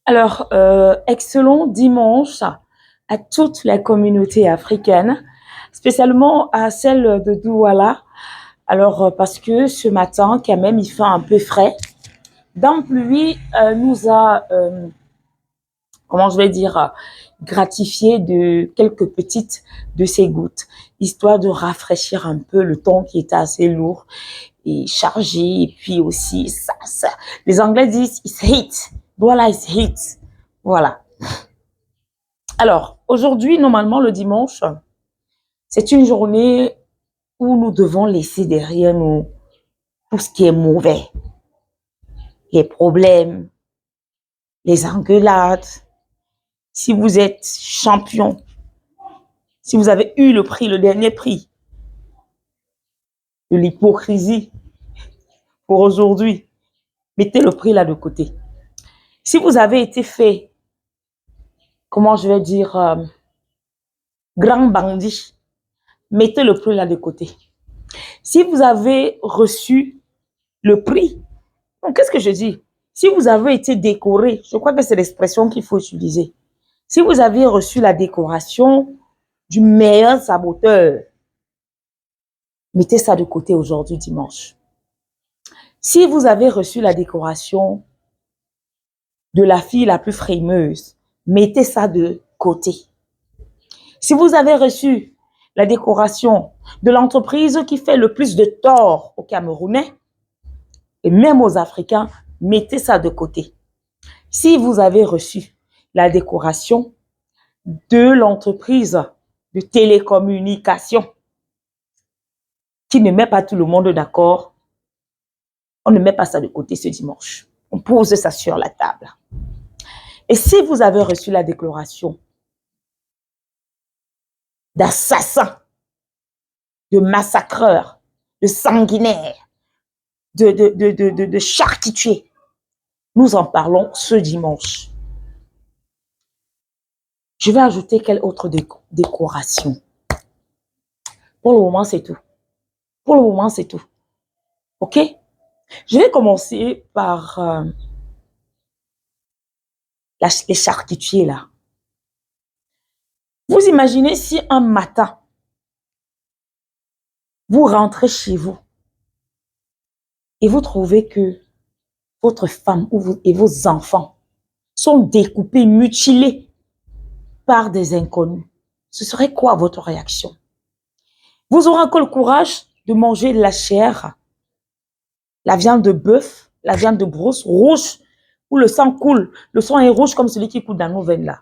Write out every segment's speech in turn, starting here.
Alors, excellent dimanche à toute la communauté africaine, spécialement à celle de Douala. Alors, parce que ce matin, quand même, il fait un peu frais. Dans pluie nous a, comment je vais dire, gratifié de quelques petites de ces gouttes, histoire de rafraîchir un peu le temps qui était assez lourd et chargé. Et puis aussi, ça les Anglais disent, it's heat. Douala is heat. Voilà. Alors, aujourd'hui, normalement, le dimanche, c'est une journée où nous devons laisser derrière nous tout ce qui est mauvais, les problèmes, les engueulades. Si vous êtes champion, si vous avez eu le prix, le dernier prix de l'hypocrisie pour aujourd'hui, mettez le prix là de côté. Si vous avez été fait, comment je vais dire, grand bandit, mettez le prix là de côté. Si vous avez reçu le prix, donc qu'est-ce que je dis? Si vous avez été décoré, je crois que c'est l'expression qu'il faut utiliser. Si vous avez reçu la décoration du meilleur saboteur, mettez ça de côté aujourd'hui, dimanche. Si vous avez reçu la décoration de la fille la plus frimeuse, mettez ça de côté. Si vous avez reçu la décoration de l'entreprise qui fait le plus de tort aux Camerounais, et même aux Africains, mettez ça de côté. Si vous avez reçu la décoration de l'entreprise de télécommunication qui ne met pas tout le monde d'accord, on ne met pas ça de côté ce dimanche. On pose ça sur la table. Et si vous avez reçu la déclaration d'assassins, de massacreurs, de sanguinaires, de charcutiers, nous en parlons ce dimanche. Je vais ajouter quelle autre décoration. Pour le moment, c'est tout. Pour le moment, c'est tout. OK? Je vais commencer par les charcutiers là. Vous imaginez si un matin, vous rentrez chez vous et vous trouvez que votre femme et vos enfants sont découpés, mutilés par des inconnus. Ce serait quoi votre réaction? Vous aurez encore le courage de manger de la chair, la viande de bœuf, la viande de brousse rouge, où le sang coule. Le sang est rouge comme celui qui coule dans nos veines là.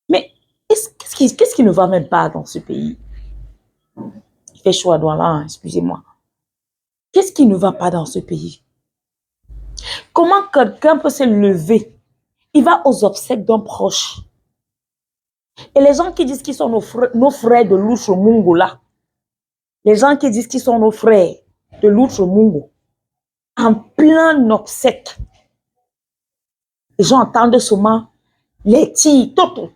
Mais qu'est-ce qui ne va même pas dans ce pays? Il fait chaud à Douala, hein, excusez-moi. Qu'est-ce qui ne va pas dans ce pays? Comment quelqu'un peut se lever? Il va aux obsèques d'un proche. Et les gens qui disent qu'ils sont nos frères de l'Outre Mungo là, les gens qui disent qu'ils sont nos frères de l'Outre Mungo, en plein obsèque, les gens entendent seulement les tirs, tout.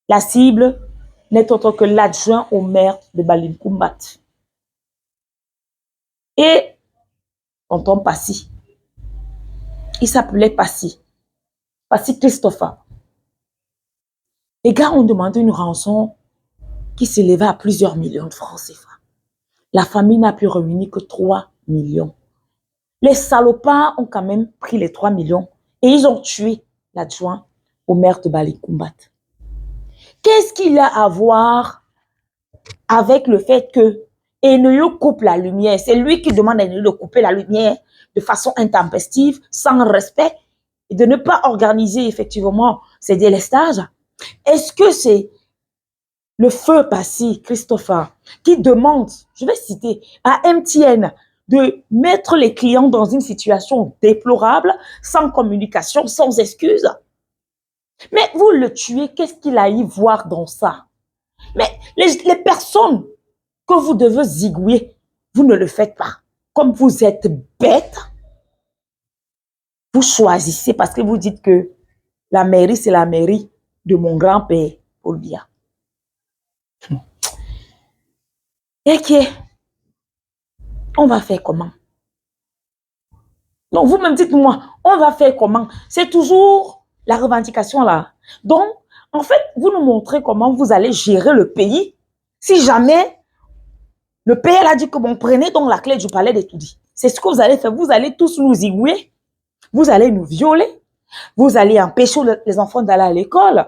La cible n'est autre que l'adjoint au maire de Balinkoumbat. Et tonton Passy, il s'appelait Passy Christopher. Les gars ont demandé une rançon qui s'élevait à plusieurs millions de francs CFA. La famille n'a pu réunir que 3 millions. Les salopards ont quand même pris les 3 millions et ils ont tué l'adjoint au maire de Balinkoumbat. Qu'est-ce qu'il a à voir avec le fait que Eneo coupe la lumière? C'est lui qui demande à Eneo de couper la lumière de façon intempestive, sans respect, et de ne pas organiser effectivement ces délestages. Est-ce que c'est le feu Passy Christopher qui demande, je vais citer, à MTN de mettre les clients dans une situation déplorable, sans communication, sans excuse? Mais vous le tuez, qu'est-ce qu'il a y voir dans ça? Mais les personnes que vous devez zigouiller, vous ne le faites pas. Comme vous êtes bête, vous choisissez parce que vous dites que la mairie, c'est la mairie de mon grand-père, pour le dire. Ok, on va faire comment? Donc, vous-même, dites-moi, on va faire comment? C'est toujours la revendication là. Donc, en fait, vous nous montrez comment vous allez gérer le pays si jamais le père a dit que bon, prenez donc la clé du palais d'étudier. C'est ce que vous allez faire. Vous allez tous nous zigouiller. Vous allez nous violer. Vous allez empêcher les enfants d'aller à l'école.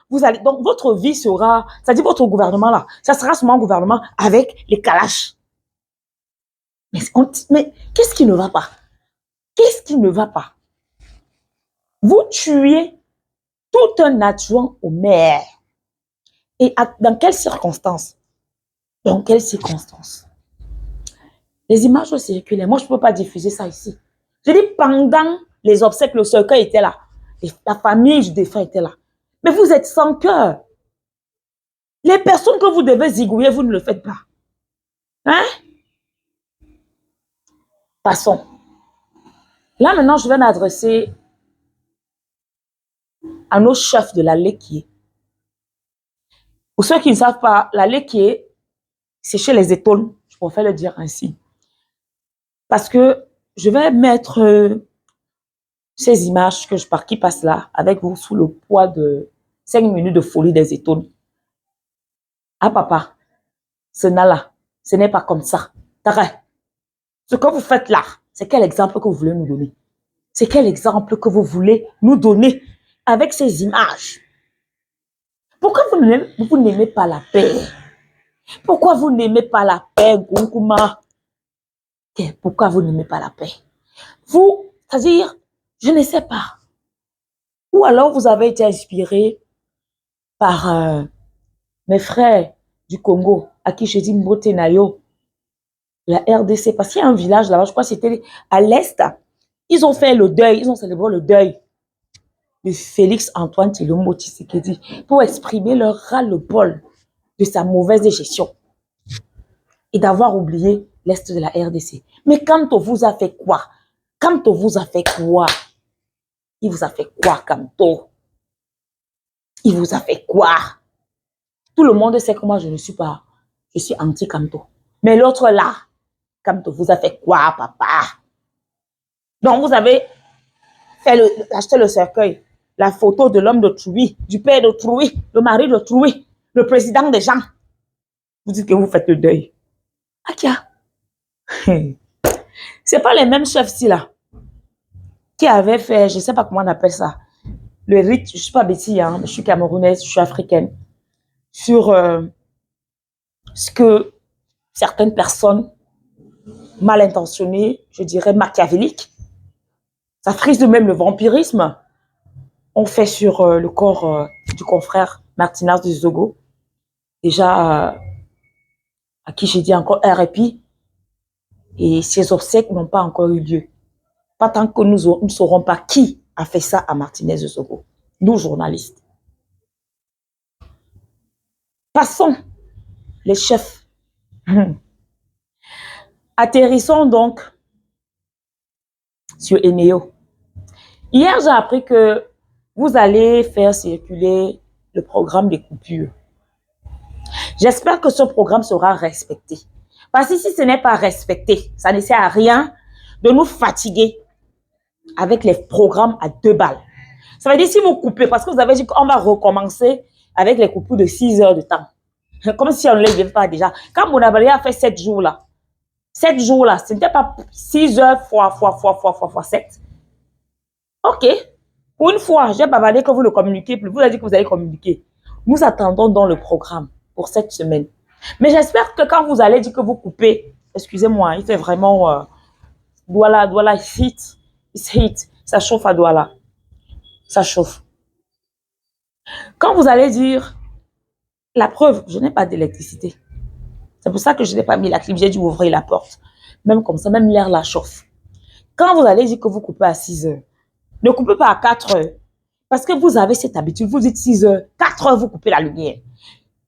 Vous allez, donc, votre vie sera, c'est-à-dire votre gouvernement là, ça sera seulement un gouvernement avec les calaches. Mais qu'est-ce qui ne va pas? Qu'est-ce qui ne va pas? Vous tuez tout un adjoint au maire. Et dans quelles circonstances? Dans quelles circonstances? Les images ont circulé. Moi, je ne peux pas diffuser ça ici. Je dis, pendant les obsèques, le cercueil était là. La famille du défunt était là. Mais vous êtes sans cœur. Les personnes que vous devez zigouiller, vous ne le faites pas. Hein? Passons. Là, maintenant, je vais m'adresser à nos chefs de la Léquier. Pour ceux qui ne savent pas, la Léquier, c'est chez les étoiles. Je préfère le dire ainsi. Parce que je vais mettre ces images qui passent là avec vous sous le poids de 5 minutes de folie des étoiles. Ah papa, ce n'est pas comme ça. Ce que vous faites là, c'est quel exemple que vous voulez nous donner? C'est quel exemple que vous voulez nous donner avec ces images? Pourquoi vous n'aimez pas la paix? Pourquoi vous n'aimez pas la paix, Goukouma? Pourquoi vous n'aimez pas la paix? Vous, c'est-à-dire, je ne sais pas. Ou alors vous avez été inspiré par mes frères du Congo, à qui je dis Mbote Nayo, la RDC, parce qu'il y a un village là-bas, je crois que c'était à l'Est. Ils ont fait le deuil, ils ont célébré le deuil de Félix Antoine Tshilombo Tshisekedi pour exprimer leur ras-le-bol de sa mauvaise gestion et d'avoir oublié l'Est de la RDC. Mais quand on vous a fait quoi? Quand on vous a fait quoi? Il vous a fait quoi, Kamto? Il vous a fait quoi? Tout le monde sait que moi, je ne suis pas, je suis anti-Kamto. Mais l'autre là, Kamto vous a fait quoi, papa? Donc, vous avez acheté le cercueil, la photo de l'homme de Trouy, du père de Trouy, le mari de Trouy, le président des gens. Vous dites que vous faites le deuil. Akia. C'est pas les mêmes chefs-ci là qui avaient fait, je sais pas comment on appelle ça, le rite, je suis pas bêtise, hein, je suis camerounaise, je suis africaine, sur ce que certaines personnes mal intentionnées, je dirais machiavéliques, ça frise de même le vampirisme, ont fait sur le corps du confrère Martinaz de Zogo, déjà à qui j'ai dit encore RIP, et ces obsèques n'ont pas encore eu lieu. Pas tant que nous ne saurons pas qui a fait ça à Martinez de Zogo, nous journalistes. Passons, les chefs. Atterrissons donc sur Eneo. Hier, j'ai appris que vous allez faire circuler le programme des coupures. J'espère que ce programme sera respecté. Parce que si ce n'est pas respecté, ça ne sert à rien de nous fatiguer avec les programmes à 2 balles. Ça veut dire si vous coupez, parce que vous avez dit qu'on va recommencer avec les coupures de 6 heures de temps. Comme si on ne les pas déjà. Quand Bonabalé a fait 7 jours là, 7 jours là, ce n'était pas 6 heures fois 7. Ok. Pour une fois, j'ai bavardé que vous le communiquez plus. Vous avez dit que vous allez communiquer. Nous attendons dans le programme pour cette semaine. Mais j'espère que quand vous allez dire que vous coupez, excusez-moi, il fait vraiment Douala, it's heat. Ça chauffe à Douala. Ça chauffe. Quand vous allez dire, la preuve, je n'ai pas d'électricité. C'est pour ça que je n'ai pas mis la clim. J'ai dû ouvrir la porte. Même comme ça, même l'air la chauffe. Quand vous allez dire que vous coupez à 6 heures, ne coupez pas à 4 heures. Parce que vous avez cette habitude. Vous dites 6 heures, 4 heures, vous coupez la lumière.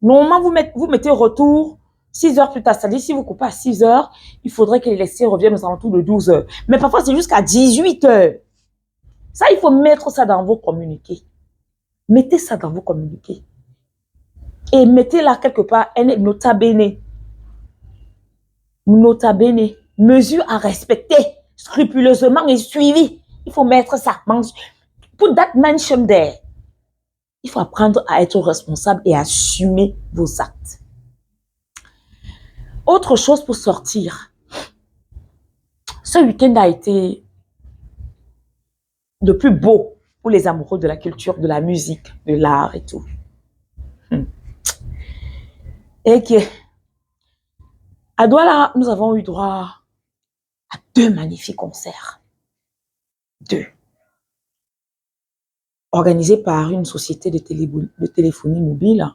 Normalement, vous mettez retour 6 heures plus tard. C'est-à-dire, si vous coupez à 6 heures, il faudrait que l'électricité revienne aux alentours de 12 heures. Mais parfois, c'est jusqu'à 18 heures. Ça, il faut mettre ça dans vos communiqués. Mettez ça dans vos communiqués. Et mettez là quelque part un nota bene. Nota bene. Mesure à respecter. scrupuleusement et suivi. Il faut mettre ça. Put that mention there. Il faut apprendre à être responsable et assumer vos actes. Autre chose pour sortir. Ce week-end a été le plus beau pour les amoureux de la culture, de la musique, de l'art et tout. Et que à Douala, nous avons eu droit à 2 magnifiques concerts. 2. Organisés par une société de téléphonie mobile.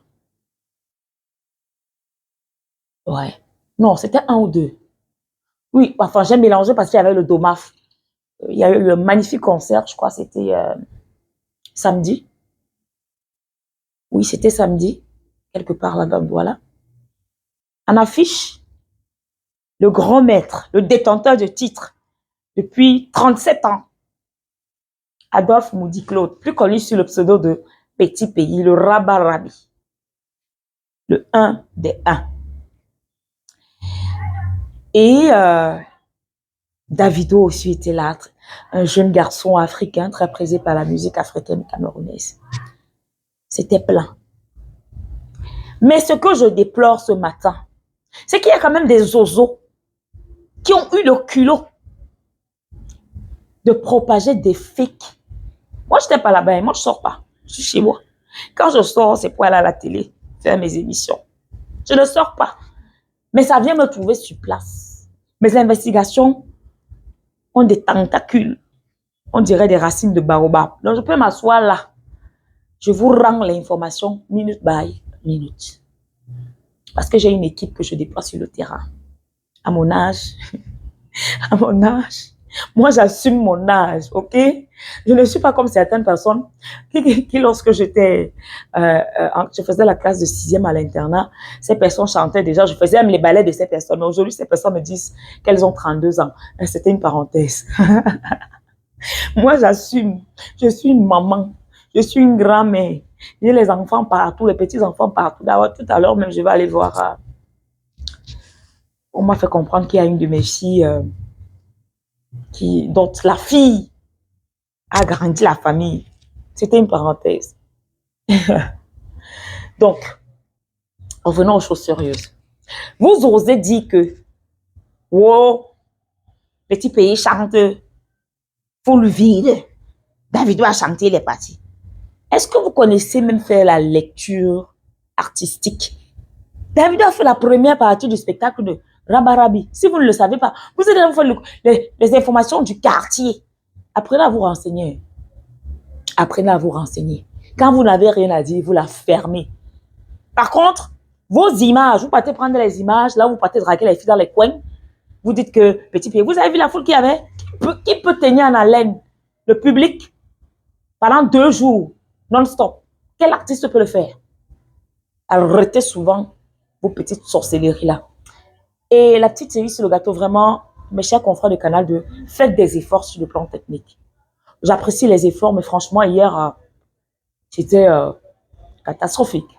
Ouais. Non, c'était 1 ou 2. Oui, enfin, j'ai mélangé parce qu'il y avait le DOMAF. Il y a eu le magnifique concert, je crois, c'était samedi. Oui, c'était samedi, quelque part là-bas, voilà. En affiche, le grand maître, le détenteur de titre depuis 37 ans, Adolphe Moudi-Claude, plus connu sous le pseudo de Petit Pays, le Rabarabi, le 1 des 1. Et Davido aussi était là, un jeune garçon africain très prisé par la musique africaine camerounaise. C'était plein. Mais ce que je déplore ce matin, c'est qu'il y a quand même des zozos qui ont eu le culot de propager des fakes. Moi, je n'étais pas là-bas, moi, je ne sors pas. Je suis chez moi. Quand je sors, c'est pour aller à la télé, faire mes émissions. Je ne sors pas. Mais ça vient me trouver sur place. Mes investigations ont des tentacules. On dirait des racines de baobab. Donc, je peux m'asseoir là. Je vous rends l'information minute by minute. Parce que j'ai une équipe que je déploie sur le terrain. À mon âge, moi j'assume mon âge, ok? Je ne suis pas comme certaines personnes qui lorsque je faisais la classe de 6e à l'internat, ces personnes chantaient déjà, je faisais même les ballets de ces personnes. Mais aujourd'hui, ces personnes me disent qu'elles ont 32 ans. C'était une parenthèse. Moi j'assume, je suis une maman, je suis une grand-mère. J'ai les enfants partout, les petits-enfants partout. D'abord, tout à l'heure même, je vais aller voir. On m'a fait comprendre qu'il y a une de mes filles dont la fille a grandi la famille. C'était une parenthèse. Donc, revenons aux choses sérieuses. Vous osez dire que, wow, Petit Pays chante full vide. Davido a chanté, il est parti. Est-ce que vous connaissez même faire la lecture artistique? Davido a fait la première partie du spectacle de Rabarabi. Si vous ne le savez pas, vous allez faire les informations du quartier. Apprenez à vous renseigner. Apprenez à vous renseigner. Quand vous n'avez rien à dire, vous la fermez. Par contre, vos images, vous partez prendre les images, là vous partez draguer les filles dans les coins. Vous dites que, Petit Pays, vous avez vu la foule qu'il y avait? Qui peut tenir en haleine le public pendant 2 jours, non-stop? Quel artiste peut le faire? Arrêtez souvent vos petites sorcelleries-là. Et la petite série sur le gâteau, vraiment, mes chers confrères de Canal 2, faites des efforts sur le plan technique. J'apprécie les efforts, mais franchement, hier, c'était catastrophique.